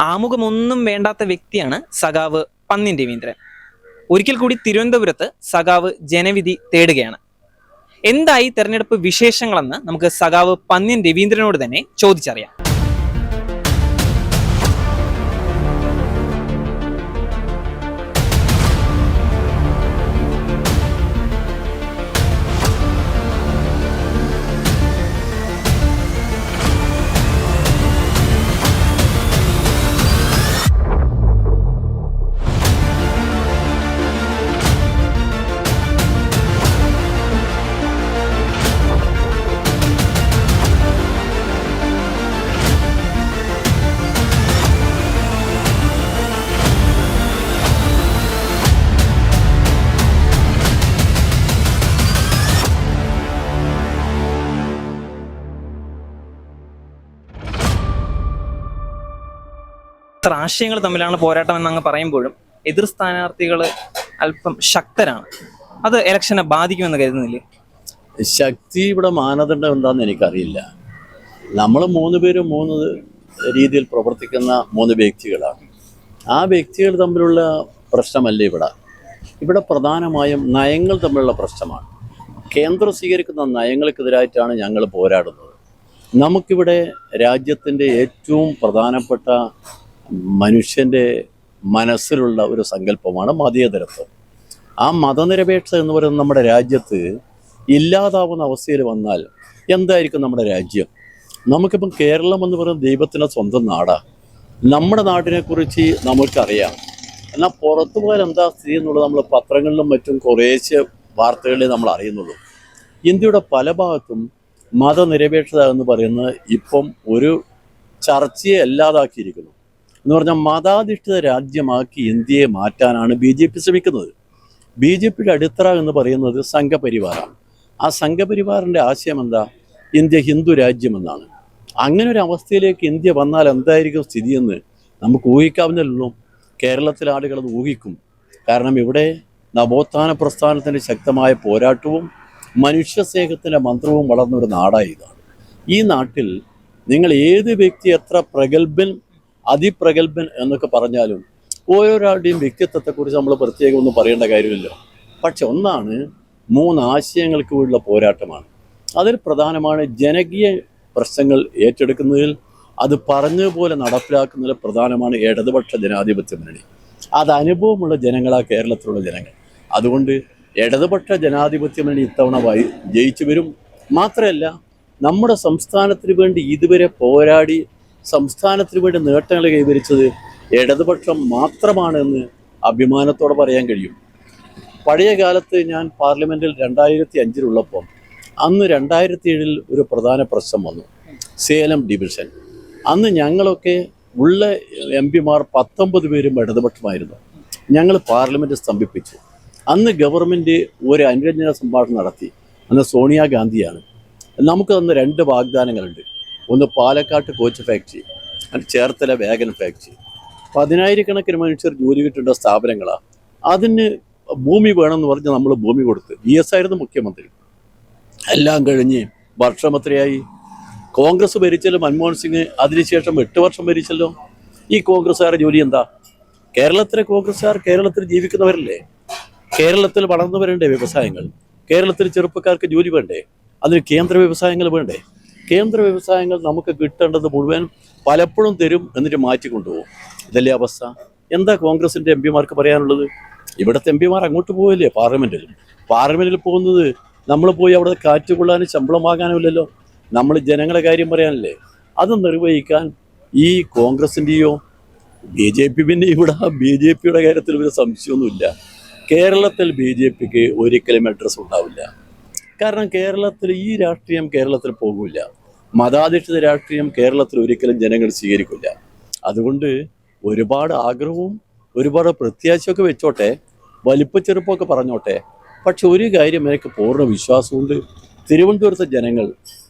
ആമുഖമൊന്നും വേണ്ടാത്ത വ്യക്തിയാണ് സഖാവ് പന്ന്യൻ രവീന്ദ്രൻ. ഒരിക്കൽ കൂടി തിരുവനന്തപുരത്ത് സഖാവ് ജനവിധി തേടുകയാണ്. എന്തായി തെരഞ്ഞെടുപ്പ് വിശേഷങ്ങളെന്ന് നമുക്ക് സഖാവ് പന്ന്യൻ രവീന്ദ്രനോട് തന്നെ ചോദിച്ചറിയാം. ആശയങ്ങൾ തമ്മിലാണ് പോരാട്ടം എന്നങ്ങ് പറയുമ്പോഴും എതിർ സ്ഥാനാർത്ഥികൾ അല്പം ശക്തരാണ്. അത് ഇലക്ഷനെ ബാധിക്കുമെന്ന് കരുതുന്നില്ലേ? ശക്തി ഇവിടെ മാനദണ്ഡം എന്താണെന്ന് എനിക്കറിയില്ല. നമ്മൾ 3 പേരും 3 രീതിയിൽ പ്രവർത്തിക്കുന്ന 3 വ്യക്തികളാണ്. ആ വ്യക്തികൾ തമ്മിലുള്ള പ്രശ്നമല്ല ഇവിടെ പ്രധാനമായും നയങ്ങൾ തമ്മിലുള്ള പ്രശ്നമാണ്. കേന്ദ്രം സ്വീകരിക്കുന്ന നയങ്ങൾക്കെതിരായിട്ടാണ് ഞങ്ങൾ പോരാടുന്നത്. നമുക്കിവിടെ രാജ്യത്തിൻ്റെ ഏറ്റവും പ്രധാനപ്പെട്ട മനുഷ്യൻ്റെ മനസ്സിലുള്ള ഒരു സങ്കല്പമാണ് മതേതരത്വം. ആ മതനിരപേക്ഷത എന്ന് പറയുന്നത് നമ്മുടെ രാജ്യത്ത് ഇല്ലാതാവുന്ന അവസ്ഥയിൽ വന്നാൽ എന്തായിരിക്കും നമ്മുടെ രാജ്യം? നമുക്കിപ്പം കേരളം എന്ന് പറയുന്നത് ദൈവത്തിൻ്റെ സ്വന്തം നാടാണ്. നമ്മുടെ നാട്ടിനെക്കുറിച്ച് നമുക്കറിയാം. എന്നാൽ പുറത്തു പോയാൽ എന്താ സ്ഥിതി എന്നുള്ളത് നമ്മൾ പത്രങ്ങളിലും മറ്റും കുറേശ്ശെ വാർത്തകളിൽ നമ്മൾ അറിയുന്നുള്ളൂ. ഇന്ത്യയുടെ പല ഭാഗത്തും മതനിരപേക്ഷത എന്ന് പറയുന്നത് ഇപ്പം ഒരു ചർച്ചയെ അല്ലാതാക്കിയിരിക്കുന്നു. എന്ന് പറഞ്ഞാൽ മതാധിഷ്ഠിത രാജ്യമാക്കി ഇന്ത്യയെ മാറ്റാനാണ് BJP ശ്രമിക്കുന്നത്. BJPയുടെ അടിത്തറ എന്ന് പറയുന്നത് സംഘപരിവാറാണ്. ആ സംഘപരിവാറിൻ്റെ ആശയം എന്താ? ഇന്ത്യ ഹിന്ദു രാജ്യമെന്നാണ്. അങ്ങനെ ഒരു അവസ്ഥയിലേക്ക് ഇന്ത്യ വന്നാൽ എന്തായിരിക്കും സ്ഥിതിയെന്ന് നമുക്ക് ഊഹിക്കാവുന്നല്ലോ. കേരളത്തിലെ ആളുകൾ അത് ഊഹിക്കും. കാരണം ഇവിടെ നവോത്ഥാന പ്രസ്ഥാനത്തിൻ്റെ ശക്തമായ പോരാട്ടവും മനുഷ്യസ്നേഹത്തിൻ്റെ മന്ത്രവും വളർന്നൊരു നാടായി ഇതാണ്. ഈ നാട്ടിൽ നിങ്ങൾ ഏത് വ്യക്തി എത്ര പ്രഗത്ഭൻ അതിപ്രഗത്ഭൻ എന്നൊക്കെ പറഞ്ഞാലും ഓരോരാളുടെയും വ്യക്തിത്വത്തെക്കുറിച്ച് നമ്മൾ പ്രത്യേകം ഒന്നും പറയേണ്ട കാര്യമില്ല. പക്ഷെ ഒന്നാണ് 3 ആശയങ്ങൾക്ക് വേണ്ടിയുള്ള പോരാട്ടമാണ്. അതിൽ പ്രധാനമാണ് ജനകീയ പ്രശ്നങ്ങൾ ഏറ്റെടുക്കുന്നതിൽ അത് പറഞ്ഞതുപോലെ നടപ്പിലാക്കുന്നതിൽ പ്രധാനമാണ് ഇടതുപക്ഷ ജനാധിപത്യ മുന്നണി. അത് അനുഭവമുള്ള ജനങ്ങളാണ് കേരളത്തിലുള്ള ജനങ്ങൾ. അതുകൊണ്ട് ഇടതുപക്ഷ ജനാധിപത്യ മുന്നണി ഇത്തവണ ജയിച്ചു വരും. മാത്രമല്ല നമ്മുടെ സംസ്ഥാനത്തിന് വേണ്ടി ഇതുവരെ പോരാടി സംസ്ഥാനത്തിന് വേണ്ടി നേട്ടങ്ങൾ കൈവരിച്ചത് ഇടതുപക്ഷം മാത്രമാണെന്ന് അഭിമാനത്തോടെ പറയാൻ കഴിയും. പഴയ കാലത്ത് ഞാൻ പാർലമെൻറ്റിൽ 2005 അന്ന് 2007 ഒരു പ്രധാന പ്രശ്നം വന്നു, സേലം ഡിവിഷൻ. അന്ന് ഞങ്ങളൊക്കെ ഉള്ള MP-മാർ 19 പേരും ഇടതുപക്ഷമായിരുന്നു. ഞങ്ങൾ പാർലമെൻറ്റ് സ്തംഭിപ്പിച്ചു. അന്ന് ഗവൺമെൻറ് ഒരു അനുരഞ്ജന സംഭാഷണം നടത്തി. അന്ന് സോണിയാഗാന്ധിയാണ്. നമുക്ക് അന്ന് 2 വാഗ്ദാനങ്ങളുണ്ട്. ഒന്ന് പാലക്കാട്ട് coach factory, Cherthala wagon factory. 10,000-കണക്കിന് മനുഷ്യർ ജോലി കിട്ടേണ്ട സ്ഥാപനങ്ങളാണ്. അതിന് ഭൂമി വേണമെന്ന് പറഞ്ഞ് നമ്മൾ ഭൂമി കൊടുത്ത്. VS ആയിരുന്നു മുഖ്യമന്ത്രി. എല്ലാം കഴിഞ്ഞ് വർഷം എത്രയായി? കോൺഗ്രസ് ഭരിച്ചല്ലോ മൻമോഹൻ സിംഗ്. അതിനുശേഷം 8 വർഷം ഭരിച്ചല്ലോ. ഈ കോൺഗ്രസ്സുകാരുടെ ജോലി എന്താ? കേരളത്തിലെ കോൺഗ്രസ്സുകാർ കേരളത്തിൽ ജീവിക്കുന്നവരല്ലേ? കേരളത്തിൽ വളർന്നു വരേണ്ടേ വ്യവസായങ്ങൾ? കേരളത്തിൽ ചെറുപ്പക്കാർക്ക് ജോലി വേണ്ടേ? അതിന് കേന്ദ്ര വ്യവസായങ്ങൾ വേണ്ടേ? കേന്ദ്ര വ്യവസായങ്ങൾ നമുക്ക് കിട്ടേണ്ടത് മുഴുവൻ പലപ്പോഴും തരും, എന്നിട്ട് മാറ്റിക്കൊണ്ടുപോകും. ഇതല്ലേ അവസ്ഥ? എന്താ കോൺഗ്രസിൻ്റെ MP-മാർക്ക് പറയാനുള്ളത്? ഇവിടുത്തെ MP-മാർ അങ്ങോട്ട് പോവില്ലേ പാർലമെൻറ്റിൽ പോകുന്നത് നമ്മൾ പോയി അവിടെ കാറ്റ് കൊള്ളാനും ശമ്പളം വാങ്ങാനുമില്ലല്ലോ. നമ്മൾ ജനങ്ങളുടെ കാര്യം പറയാനല്ലേ. അത് നിർവഹിക്കാൻ ഈ കോൺഗ്രസിൻ്റെയോ BJP, പിന്നെ ഇവിടെ BJPയുടെ കാര്യത്തിൽ ഒരു സംശയമൊന്നുമില്ല. കേരളത്തിൽ BJPക്ക് ഒരിക്കലും അഡ്രസ്സ് ഉണ്ടാവില്ല. കാരണം കേരളത്തിൽ ഈ രാഷ്ട്രീയം കേരളത്തിൽ പോകില്ല. മതാധിഷ്ഠിത രാഷ്ട്രീയം കേരളത്തിൽ ഒരിക്കലും ജനങ്ങൾ സ്വീകരിക്കില്ല. അതുകൊണ്ട് ഒരുപാട് ആഗ്രഹവും ഒരുപാട് പ്രത്യാശയൊക്കെ വെച്ചോട്ടെ, വലിപ്പച്ചെറുപ്പമൊക്കെ പറഞ്ഞോട്ടെ. പക്ഷെ ഒരു കാര്യം എനിക്ക് പൂർണ്ണ വിശ്വാസമുണ്ട്. തിരുവനന്തപുരത്തെ ജനങ്ങൾ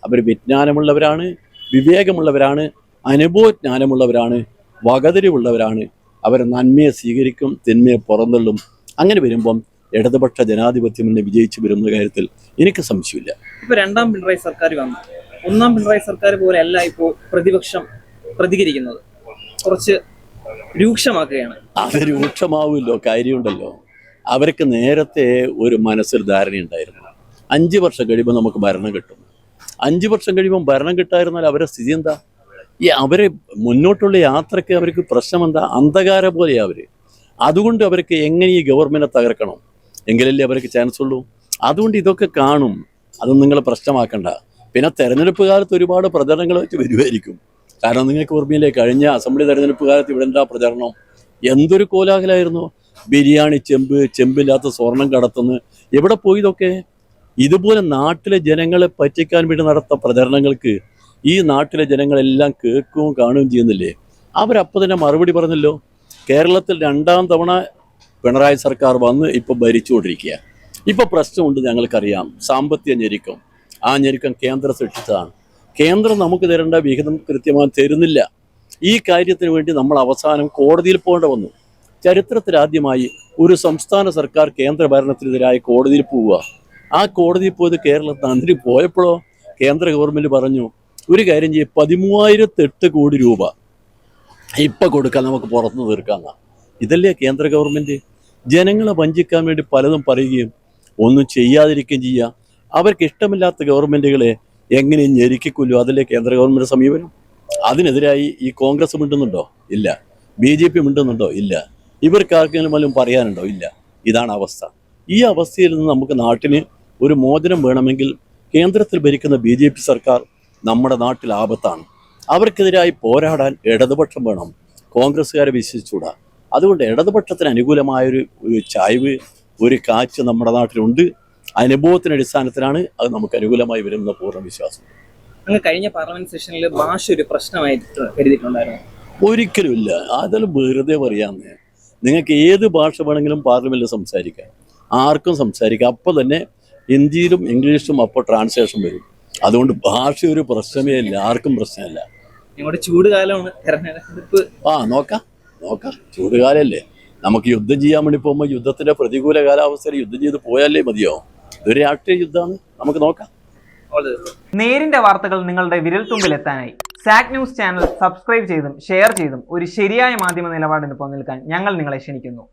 അവർ വിജ്ഞാനമുള്ളവരാണ്, വിവേകമുള്ളവരാണ്, അനുഭവജ്ഞാനമുള്ളവരാണ്, വകതിരിവുള്ളവരാണ്. അവർ നന്മയെ സ്വീകരിക്കും, തിന്മയെ പുറന്തള്ളും. അങ്ങനെ വരുമ്പം ഇടതുപക്ഷ ജനാധിപത്യം തന്നെ വിജയിച്ചു വരുന്ന കാര്യത്തിൽ എനിക്ക് സംശയമില്ല. ഇപ്പൊ 2ാം പിണറായി സർക്കാർ വന്നു. 1ാം പിണറായി സർക്കാർ പോലെയല്ല ഇപ്പോൾ പ്രതിപക്ഷം പ്രതികരിക്കുന്നത്. കുറച്ച് രൂക്ഷമാക്കുകയാണ്. അത് രൂക്ഷമാവുമല്ലോ, കാര്യമുണ്ടല്ലോ. അവർക്ക് നേരത്തെ ഒരു മനസ്സിൽ ധാരണയുണ്ടായിരുന്നു, 5 വർഷം കഴിയുമ്പോൾ നമുക്ക് ഭരണം കിട്ടും. 5 വർഷം കഴിയുമ്പോൾ ഭരണം കിട്ടായിരുന്നാൽ അവരുടെ സ്ഥിതി എന്താ? അവരെ മുന്നോട്ടുള്ള യാത്രയ്ക്ക് അവർക്ക് പ്രശ്നം എന്താ? അന്ധകാരം പോലെയാ അവർ. അതുകൊണ്ട് അവർക്ക് എങ്ങനെ ഈ ഗവൺമെൻറ് തകർക്കണം എങ്കിലല്ലേ അവർക്ക് ചാൻസ് ഉള്ളൂ. അതുകൊണ്ട് ഇതൊക്കെ കാണും, അതൊന്നും നിങ്ങൾ പ്രശ്നമാക്കണ്ട. പിന്നെ തെരഞ്ഞെടുപ്പ് കാലത്ത് ഒരുപാട് പ്രചരണങ്ങൾ വെച്ച് വരുമായിരിക്കും. കാരണം നിങ്ങൾക്ക് ഓർമ്മയില്ലേ, കഴിഞ്ഞ അസംബ്ലി തെരഞ്ഞെടുപ്പ് കാലത്ത് ഇവിടെ എന്താ പ്രചരണം? എന്തൊരു കോലാഹലമായിരുന്നു. ബിരിയാണി ചെമ്പില്ലാത്ത സ്വർണം കടത്തുന്നു. എവിടെ പോയി ഇതൊക്കെ? ഇതുപോലെ നാട്ടിലെ ജനങ്ങളെ പറ്റിക്കാൻ വേണ്ടി നടത്തുന്ന പ്രചരണങ്ങൾക്ക് ഈ നാട്ടിലെ ജനങ്ങളെല്ലാം കേൾക്കുകയും കാണുകയും ചെയ്യുന്നില്ലേ? അവരപ്പോൾ തന്നെ മറുപടി പറഞ്ഞല്ലോ. കേരളത്തിൽ 2ാം തവണ പിണറായി സർക്കാർ വന്ന് ഇപ്പോൾ ഭരിച്ചുകൊണ്ടിരിക്കുക. ഇപ്പോൾ പ്രശ്നമുണ്ട്, ഞങ്ങൾക്കറിയാം, സാമ്പത്തിക ഞെരുക്കം. ആ ഞെരുക്കം കേന്ദ്രം സൃഷ്ടിച്ചതാണ്. കേന്ദ്രം നമുക്ക് തരേണ്ട വിഹിതം കൃത്യമായി തരുന്നില്ല. ഈ കാര്യത്തിന് വേണ്ടി നമ്മൾ അവസാനം കോടതിയിൽ പോകേണ്ട വന്നു. ചരിത്രത്തിലാദ്യമായി ഒരു സംസ്ഥാന സർക്കാർ കേന്ദ്ര ഭരണത്തിനെതിരായി കോടതിയിൽ പോവുക. ആ കോടതിയിൽ പോയത് കേരളത്തിൽ അതിന് പോയപ്പോഴോ കേന്ദ്ര ഗവൺമെൻറ് പറഞ്ഞു, ഒരു കാര്യം ചെയ്യും, 13,008 കോടി രൂപ ഇപ്പം കൊടുക്കാൻ നമുക്ക് പുറത്തുനിന്ന് തീർക്കാമെന്ന. ഇതല്ലേ കേന്ദ്ര ഗവൺമെൻറ്? ജനങ്ങളെ വഞ്ചിക്കാൻ വേണ്ടി പലതും പറയുകയും ഒന്നും ചെയ്യാതിരിക്കുകയും ചെയ്യുക. അവർക്ക് ഇഷ്ടമില്ലാത്ത ഗവൺമെൻറ്റുകളെ എങ്ങനെ ഞെരുക്കിക്കൊല്ലും, അതല്ലേ കേന്ദ്ര ഗവൺമെൻറ് സമീപനം. അതിനെതിരായി ഈ കോൺഗ്രസ് മിണ്ടുന്നുണ്ടോ? ഇല്ല. BJP മിണ്ടുന്നുണ്ടോ? ഇല്ല. ഇവർക്ക് ആർക്കെങ്കിലും വല്ലതും പറയാനുണ്ടോ? ഇല്ല. ഇതാണ് അവസ്ഥ. ഈ അവസ്ഥയിൽ നിന്ന് നമുക്ക് നാട്ടിന് ഒരു മോചനം വേണമെങ്കിൽ കേന്ദ്രത്തിൽ ഭരിക്കുന്ന BJP സർക്കാർ നമ്മുടെ നാട്ടിൽ ആപത്താണ്. അവർക്കെതിരായി പോരാടാൻ ഇടതുപക്ഷം വേണം. കോൺഗ്രസ്സുകാരെ വിശ്വസിച്ചുകൂടാ. അതുകൊണ്ട് ഇടതുപക്ഷത്തിന് അനുകൂലമായൊരു ചായ്വ്, ഒരു കാറ്റ് നമ്മുടെ നാട്ടിലുണ്ട്. അനുഭവത്തിന് അടിസ്ഥാനത്തിലാണ് അത് നമുക്ക് അനുകൂലമായി വരുന്ന പൂർണ്ണ വിശ്വാസം. അങ്ങ് കഴിഞ്ഞ പാർലമെന്റ് സെഷനിൽ ഭാഷ ഒരു പ്രശ്നമായിട്ട് കരുതിയിട്ടുണ്ടായിരുന്നു? ഒരിക്കലുമില്ല. അതെല്ലാം വെറുതെ പറയാമെന്ന്. നിങ്ങൾക്ക് ഏത് ഭാഷ വേണമെങ്കിലും പാർലമെന്റിൽ സംസാരിക്കാം, ആർക്കും സംസാരിക്കാം. അപ്പോൾ തന്നെ ഹിന്ദിയിലും ഇംഗ്ലീഷിലും അപ്പോൾ ട്രാൻസ്ലേഷൻ വരും. അതുകൊണ്ട് ഭാഷ ഒരു പ്രശ്നമേ ഇല്ല, ആർക്കും പ്രശ്നമില്ല. നിങ്ങളുടെ ചൂടുകാലമാണ് തെരഞ്ഞെടുപ്പ്. നോക്കാം. ചൂടുകാലല്ലേ. നമുക്ക് യുദ്ധം ചെയ്യാൻ വേണ്ടി പോകുമ്പോൾ യുദ്ധത്തിന്റെ പ്രതികൂല കാലാവസ്ഥയിൽ യുദ്ധം ചെയ്ത് പോയാലേ മതിയോ? ഇതൊരു രാഷ്ട്രീയ യുദ്ധമാണ്, നമുക്ക് നോക്കാം. നേരിന്റെ വാർത്തകൾ നിങ്ങളുടെ വിരൽത്തുമ്പിൽ എത്താനായി സാക് ന്യൂസ് ചാനൽ സബ്സ്ക്രൈബ് ചെയ്തും ഷെയർ ചെയ്തും ഒരു ശരിയായ മാധ്യമ നിലപാടിന് പോകാൻ ഞങ്ങൾ നിങ്ങളെ ക്ഷണിക്കുന്നു.